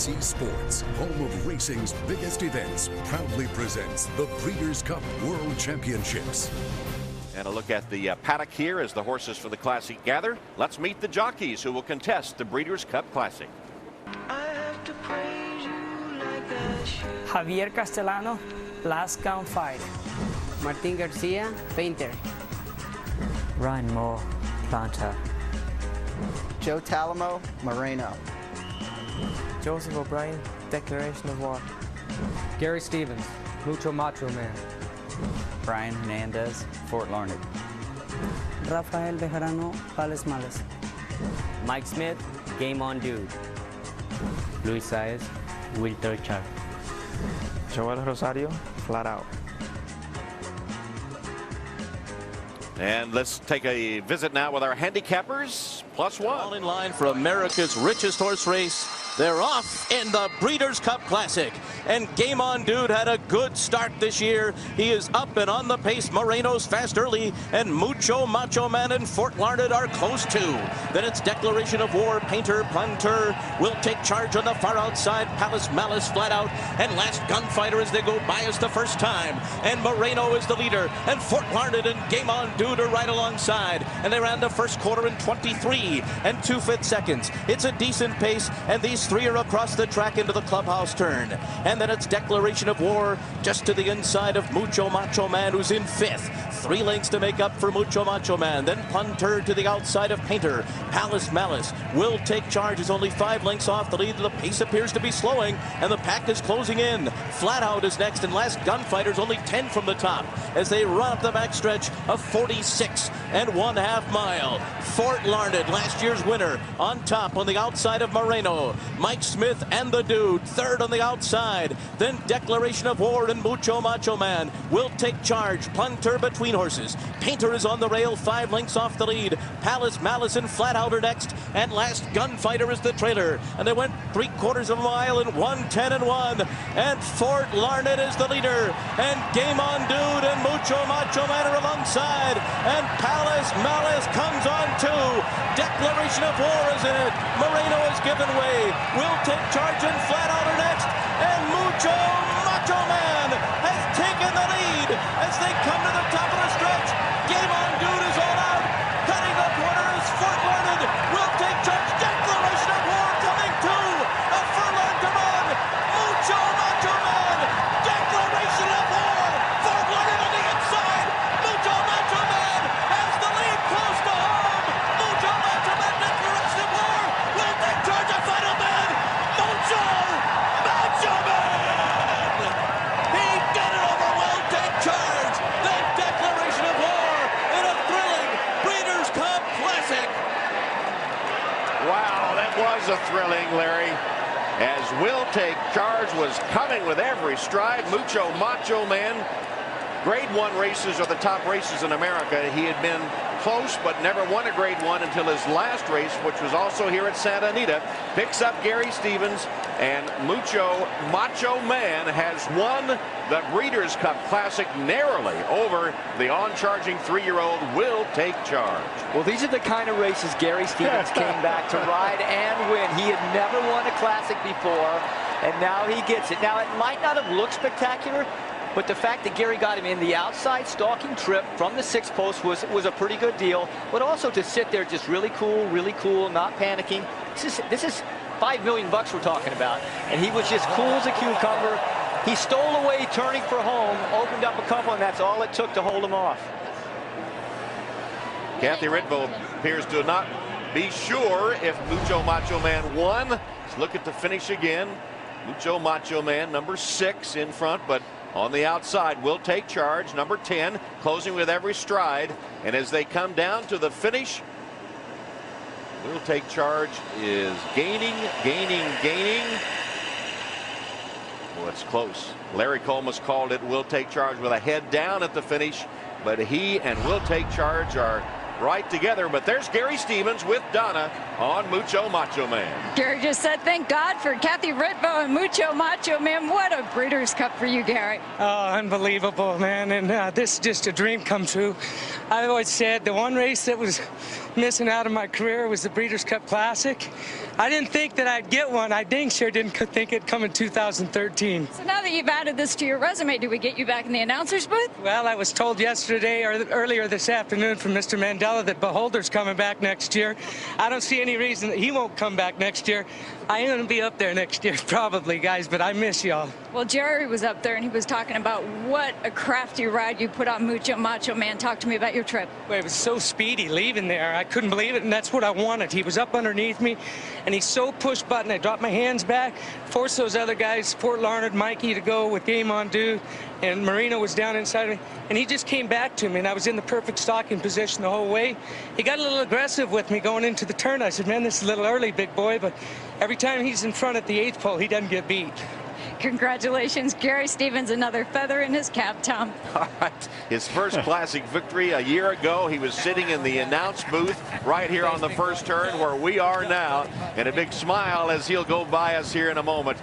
ABC Sports, home of racing's biggest events, proudly presents the Breeders' Cup World Championships. And a look at the paddock here as the horses for the Classic gather. Let's meet the jockeys who will contest the Breeders' Cup Classic. Javier Castellano, Last Gun Fight. Martin Garcia, Painter. Ryan Moore, Planter. Joe Talamo, Moreno. Joseph O'Brien, Declaration of War. Gary Stevens, Mucho Macho Man. Brian Hernandez, Fort Larned. Rafael Bejarano, Pales Males. Mike Smith, Game On Dude. Luis Saez, Will Torchar. Joel Rosario, Flat Out. And let's take a visit now with our handicappers. +1. All in line for America's richest horse race. They're off in the Breeders' Cup Classic. And Game On Dude had a good start this year. He is up and on the pace. Moreno's fast early. And Mucho Macho Man and Fort Larned are close too. Then it's Declaration of War. Painter, Planter will take charge on the far outside. Palace Malice Flat Out. And Last Gunfighter as they go by us the first time. And Moreno is the leader. And Fort Larned and Game On Dude are right alongside. And they ran the first quarter in 23 and 2/5 seconds. It's a decent pace. And these three are across the track into the clubhouse turn. And then it's Declaration of War just to the inside of Mucho Macho Man, who's in 5th. 3 lengths to make up for Mucho Macho Man. Then Punter to the outside of Painter. Palace Malice will take charge. Is only 5 lengths off the lead. The pace appears to be slowing, and the pack is closing in. Flat Out is next, and Last Gunfighter's only 10 from the top as they run up the backstretch of 46 and 1/2 mile. Fort Larned, last year's winner, on top on the outside of Moreno. Mike Smith and the Dude, 3rd on the outside. Then Declaration of War and Mucho Macho Man will take charge. Punter between horses. Painter is on the rail, 5 lengths off the lead. Palace Malice and Flat Out are next, and Last Gunfighter is the trailer. And they went 3/4 of a mile in 1:10 and 1. And Fort Larned is the leader. And Game On Dude and Mucho Macho Man are alongside. And Palace Malice comes on too. Declaration of War is in it. Moreno has given way. Will take charge and Flat Out are next. And Mucho Macho Man has taken the lead as they come to the top of the stretch. Game On Dude is all out. Cutting the corner is Fort Larned. Will take charge. Declaration of War coming too. A furlong to run. Mucho Macho Man. Declaration of War. Fort Larned on the inside. Mucho Macho Man has the lead close to home. Mucho Macho Man. Declaration of War will take charge of final man. Mucho Macho Man. He did it over. Will take charge. The Declaration of War in a thrilling Breeders' Cup Classic. Wow, that was a thrilling, Larry. As Will Take Charge was coming with every stride. Mucho Macho Man. Grade 1 races are the top races in America. He had been close but never won a Grade 1 until his last race, which was also here at Santa Anita. Picks up Gary Stevens, and Mucho Macho Man has won the Breeders' Cup Classic narrowly over the on-charging 3-year-old Will Take Charge. Well, these are the kind of races Gary Stevens came back to ride and win. He had never won a Classic before, and now he gets it. Now, it might not have looked spectacular, but the fact that Gary got him in the outside stalking trip from the 6th post was a pretty good deal. But also to sit there just really cool, not panicking. This is $5 million we're talking about. And he was just cool as a cucumber. He stole away turning for home, opened up a couple, and that's all it took to hold him off. Kathy Ridvo appears to not be sure if Mucho Macho Man won. Let's look at the finish again. Mucho Macho Man, number 6 in front, but on the outside will take charge, number 10, closing with every stride. And as they come down to the finish, will take charge is gaining. Well, it's close. Larry Colmus called it will take charge with a head down at the finish, but he and will take charge are right together. But there's Gary Stevens with Donna on Mucho Macho Man. Gary just said thank God for Kathy Ritvo and Mucho Macho Man. What a Breeders' Cup for you, Gary. Oh, unbelievable, man. And this is just a dream come true. I always said the one race that was missing out of my career was the Breeders' Cup Classic. I didn't think that I'd get one. I dang sure didn't think it'd come in 2013. So now that you've added this to your resume, do we get you back in the announcer's booth? Well, I was told yesterday or earlier this afternoon from Mr. Mandela that Beholder's coming back next year. I don't see any reason that he won't come back next year. I am going to be up there next year probably, guys, but I miss y'all. Well, Jerry was up there and he was talking about what a crafty ride you put on Mucho Macho Man. Talk to me about your trip. Well, it was so speedy leaving there. I couldn't believe it, and that's what I wanted. He was up underneath me, and he's so push button. I dropped my hands back, forced those other guys, Fort Larned, Mikey, to go with Game On Dude, and Marino was down inside of me, and he just came back to me, and I was in the perfect stalking position the whole way. He got a little aggressive with me going into the turn. I said, man, this is a little early, big boy, but every time he's in front at the 8th pole, he doesn't get beat. Congratulations, Gary Stevens, another feather in his cap, Tom. All right, his first classic victory a year ago. He was sitting in the announce booth right here on the first turn where we are now, and a big smile as he'll go by us here in a moment.